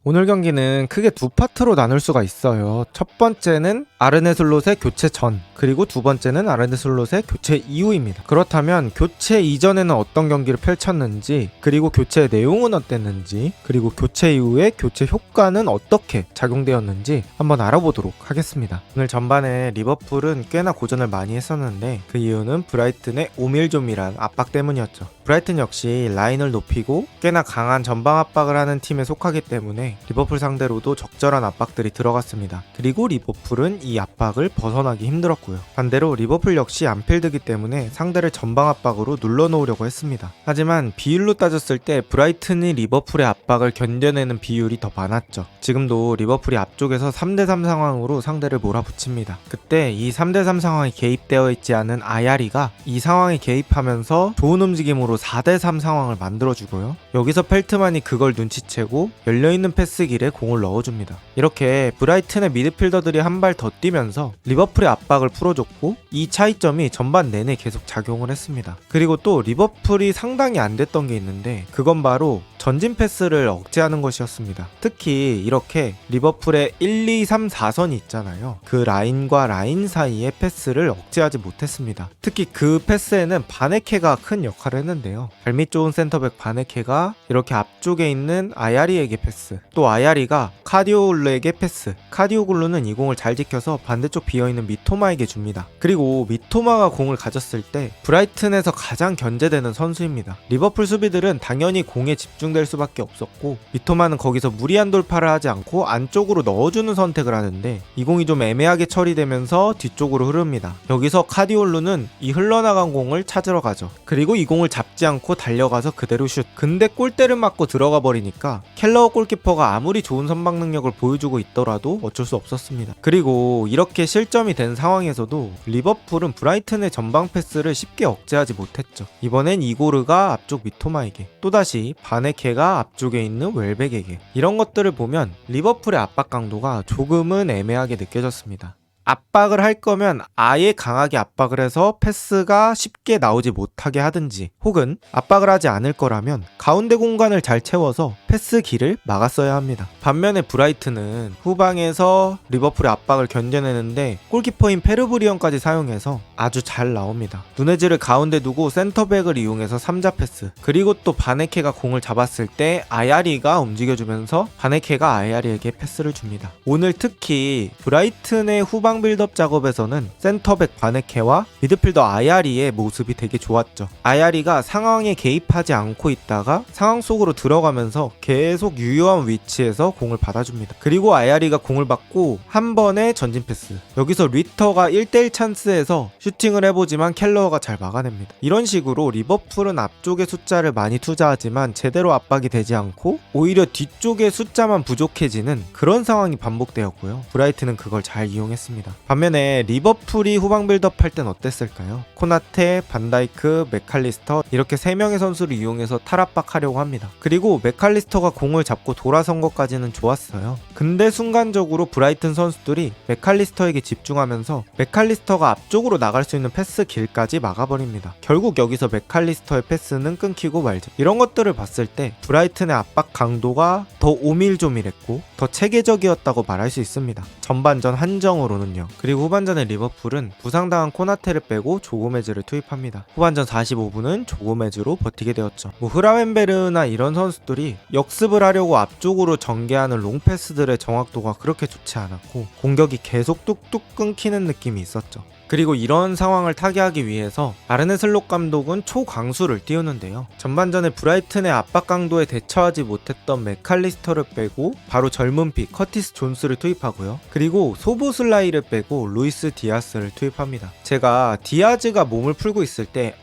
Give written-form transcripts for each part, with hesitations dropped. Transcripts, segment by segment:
오늘 경기는 크게 두 파트로 나눌 수가 있어요. 첫 번째는 아르네 슬롯의 교체 전, 그리고 두 번째는 아르네 슬롯의 교체 이후입니다. 그렇다면 교체 이전에는 어떤 경기를 펼쳤는지, 그리고 교체 내용은 어땠는지, 그리고 교체 이후에 교체 효과는 어떻게 작용되었는지 한번 알아보도록 하겠습니다. 오늘 전반에 리버풀은 꽤나 고전을 많이 했었는데 그 이유는 브라이튼의 오밀조밀한 압박 때문이었죠. 브라이튼 역시 라인을 높이고 꽤나 강한 전방 압박을 하는 팀에 속하기 때문에 리버풀 상대로도 적절한 압박들이 들어갔습니다. 그리고 리버풀은 이 압박을 벗어나기 힘들었고요. 반대로 리버풀 역시 안필드기 때문에 상대를 전방 압박으로 눌러놓으려고 했습니다. 하지만 비율로 따졌을 때 브라이튼이 리버풀의 압박을 견뎌내는 비율이 더 많았죠. 지금도 리버풀이 앞쪽에서 3대3 상황으로 상대를 몰아붙입니다. 그때 이 3대3 상황이 개입되어 있지 않은 아야리가 이 상황에 개입하면서 좋은 움직임으로 4대3 상황을 만들어주고요. 여기서 펠트만이 그걸 눈치채고 열려있는 패스길에 공을 넣어줍니다. 이렇게 브라이튼의 미드필더들이 한 발 더 뛰면서 리버풀의 압박을 풀어줬고 이 차이점이 전반 내내 계속 작용을 했습니다. 그리고 또 리버풀이 상당히 안 됐던 게 있는데 그건 바로 전진 패스를 억제하는 것이었습니다. 특히 이렇게 리버풀의 1, 2, 3, 4선이 있잖아요. 그 라인과 라인 사이의 패스를 억제하지 못했습니다. 특히 그 패스에는 바네케가 큰 역할을 했는데요. 발밑 좋은 센터백 바네케가 이렇게 앞쪽에 있는 아야리에게 패스, 또 아야리가 카디오글루에게 패스, 카디오글루는 이 공을 잘 지켜서 반대쪽 비어있는 미토마에게 줍니다. 그리고 미토마가 공을 가졌을 때 브라이튼에서 가장 견제되는 선수입니다. 리버풀 수비들은 당연히 공에 집중될 수밖에 없었고 미토마는 거기서 무리한 돌파를 하지 않고 안쪽으로 넣어주는 선택을 하는데 이 공이 좀 애매하게 처리되면서 뒤쪽으로 흐릅니다. 여기서 카디올루는 이 흘러나간 공을 찾으러 가죠. 그리고 이 공을 잡지 않고 달려가서 그대로 슛. 근데 골대를 맞고 들어가 버리니까 켈러어 골키퍼가 아무리 좋은 선방 능력을 보여주고 있더라도 어쩔 수 없었습니다. 그리고 이렇게 실점이 된 상황에서도 리버풀은 브라이튼의 전방 패스를 쉽게 억제하지 못했죠. 이번엔 이고르가 앞쪽 미토마에게, 또다시 바네케가 앞쪽에 있는 웰백에게. 이런 것들을 보면 리버풀의 압박 강도가 조금은 애매하게 느껴졌습니다. 압박을 할 거면 아예 강하게 압박을 해서 패스가 쉽게 나오지 못하게 하든지, 혹은 압박을 하지 않을 거라면 가운데 공간을 잘 채워서 패스 길을 막았어야 합니다. 반면에 브라이튼은 후방에서 리버풀의 압박을 견뎌내는데 골키퍼인 페르브리언까지 사용해서 아주 잘 나옵니다. 누네즈를 가운데 두고 센터백을 이용해서 3자 패스, 그리고 또 바네케가 공을 잡았을 때 아야리가 움직여주면서 바네케가 아야리에게 패스를 줍니다. 오늘 특히 브라이튼의 후방 빌드업 작업에서는 센터백 바네케와 미드필더 아야리의 모습이 되게 좋았죠. 아야리가 상황에 개입하지 않고 있다가 상황 속으로 들어가면서 계속 유효한 위치에서 공을 받아줍니다. 그리고 아야리가 공을 받고 한 번에 전진 패스. 여기서 리터가 1대1 찬스에서 슈팅을 해보지만 켈러어가 잘 막아냅니다. 이런 식으로 리버풀은 앞쪽에 숫자를 많이 투자하지만 제대로 압박이 되지 않고 오히려 뒤쪽에 숫자만 부족해지는 그런 상황이 반복되었고요. 브라이튼은 그걸 잘 이용했습니다. 반면에 리버풀이 후방 빌드업 할 땐 어땠을까요? 코나테, 반다이크, 맥칼리스터 이렇게 3명의 선수를 이용해서 탈압박하려고 합니다. 그리고 맥칼리스터가 공을 잡고 돌아선 것까지는 좋았어요. 근데 순간적으로 브라이튼 선수들이 맥칼리스터에게 집중하면서 맥칼리스터가 앞쪽으로 나갈 수 있는 패스 길까지 막아버립니다. 결국 여기서 맥칼리스터의 패스는 끊기고 말죠. 이런 것들을 봤을 때 브라이튼의 압박 강도가 더 오밀조밀했고 더 체계적이었다고 말할 수 있습니다. 전반전 한정으로는요. 그리고 후반전에 리버풀은 부상당한 코나테를 빼고 조고메즈를 투입합니다. 후반전 45분은 조고메즈로 버티게 되었죠. 흐라웬베르나 이런 선수들이 역습을 하려고 앞쪽으로 전개하는 롱패스들의 정확도가 그렇게 좋지 않았고 공격이 계속 뚝뚝 끊기는 느낌이 있었죠. 그리고 이런 상황을 타개하기 위해서 아르네 슬롯 감독은 초강수를 띄우는데요. 전반전에 브라이튼의 압박 강도에 대처하지 못했던 맥칼리스터를 빼고 바로 젊은 피 커티스 존스를 투입하고요. 그리고 소보슬라이를 빼고 루이스 디아스를 투입합니다. 제가 디아즈가 몸을 풀고 있을 때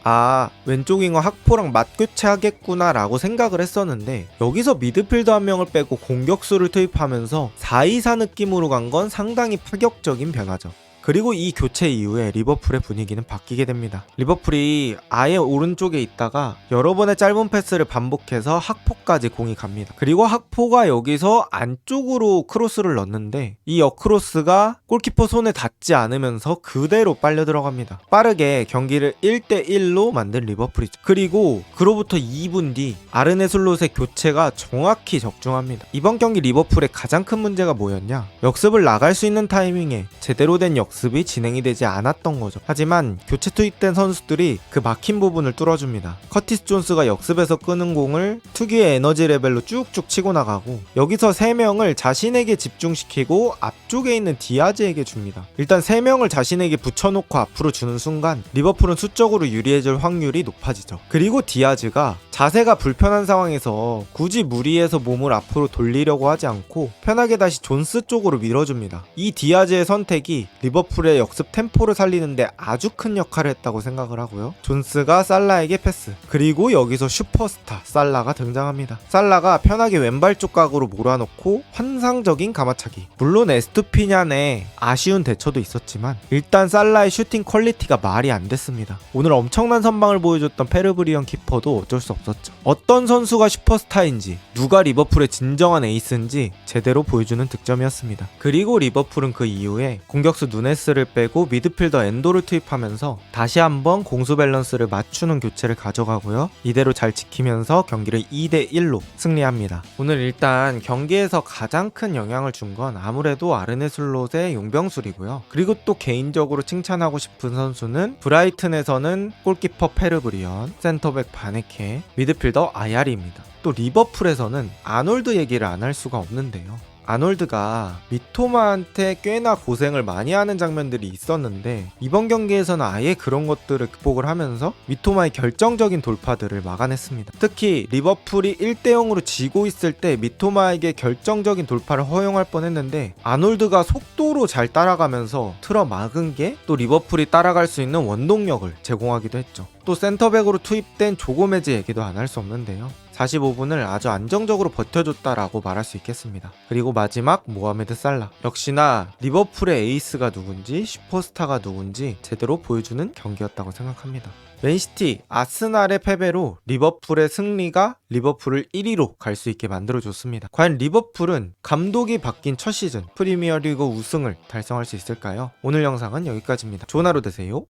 왼쪽 윙어 학포랑 맞교체하겠구나 라고 생각을 했었는데 여기서 미드필더 한 명을 빼고 공격수를 투입하면서 4-2-4 느낌으로 간 건 상당히 파격적인 변화죠. 그리고 이 교체 이후에 리버풀의 분위기는 바뀌게 됩니다. 리버풀이 아예 오른쪽에 있다가 여러 번의 짧은 패스를 반복해서 학포까지 공이 갑니다. 그리고 학포가 여기서 안쪽으로 크로스를 넣는데 이 역크로스가 골키퍼 손에 닿지 않으면서 그대로 빨려 들어갑니다. 빠르게 경기를 1대1로 만든 리버풀이죠. 그리고 그로부터 2분 뒤 아르네 슬롯의 교체가 정확히 적중합니다. 이번 경기 리버풀의 가장 큰 문제가 뭐였냐? 역습을 나갈 수 있는 타이밍에 제대로 된 역습이 진행이 되지 않았던 거죠. 하지만 교체 투입된 선수들이 그 막힌 부분을 뚫어줍니다. 커티스 존스가 역습에서 끄는 공을 특유의 에너지 레벨로 쭉쭉 치고 나가고 여기서 3명을 자신에게 집중시키고 앞쪽에 있는 디아즈에게 줍니다. 일단 3명을 자신에게 붙여놓고 앞으로 주는 순간 리버풀은 수적으로 유리해질 확률이 높아지죠. 그리고 디아즈가 자세가 불편한 상황에서 굳이 무리해서 몸을 앞으로 돌리려고 하지 않고 편하게 다시 존스 쪽으로 밀어줍니다. 이 디아즈의 선택이 리버풀의 역습 템포를 살리는데 아주 큰 역할을 했다고 생각을 하고요. 존스가 살라에게 패스, 그리고 여기서 슈퍼스타 살라가 등장합니다. 살라가 편하게 왼발 쪽 각으로 몰아넣고 환상적인 가마차기. 물론 에스투피냔의 아쉬운 대처도 있었지만 일단 살라의 슈팅 퀄리티가 말이 안 됐습니다. 오늘 엄청난 선방을 보여줬던 페르브리언 키퍼도 어쩔 수 없었죠. 어떤 선수가 슈퍼스타인지, 누가 리버풀의 진정한 에이스인지 제대로 보여주는 득점이었습니다. 그리고 리버풀은 그 이후에 공격수 누네스를 빼고 미드필더 엔도를 투입하면서 다시 한번 공수 밸런스를 맞추는 교체를 가져가고요. 이대로 잘 지키면서 경기를 2대1로 승리합니다. 오늘 일단 경기에서 가장 큰 영향을 준 건 아무래도 아르네 슬롯의 용병술이고요. 그리고 또 개인적으로 칭찬하고 싶은 선수는 브라이튼에서는 골키퍼 페르브리언, 센터백 바네케, 미드필더 아야리입니다. 또 리버풀에서는 아놀드 얘기를 안 할 수가 없는데요. 아놀드가 미토마한테 꽤나 고생을 많이 하는 장면들이 있었는데 이번 경기에서는 아예 그런 것들을 극복을 하면서 미토마의 결정적인 돌파들을 막아냈습니다. 특히 리버풀이 1대0으로 지고 있을 때 미토마에게 결정적인 돌파를 허용할 뻔했는데 아놀드가 속도로 잘 따라가면서 틀어 막은 게 또 리버풀이 따라갈 수 있는 원동력을 제공하기도 했죠. 또 센터백으로 투입된 조고메즈 얘기도 안 할 수 없는데요. 45분을 아주 안정적으로 버텨줬다라고 말할 수 있겠습니다. 그리고 마지막 모하메드 살라. 역시나 리버풀의 에이스가 누군지 슈퍼스타가 누군지 제대로 보여주는 경기였다고 생각합니다. 맨시티, 아스날의 패배로 리버풀의 승리가 리버풀을 1위로 갈 수 있게 만들어줬습니다. 과연 리버풀은 감독이 바뀐 첫 시즌 프리미어리그 우승을 달성할 수 있을까요? 오늘 영상은 여기까지입니다. 좋은 하루 되세요.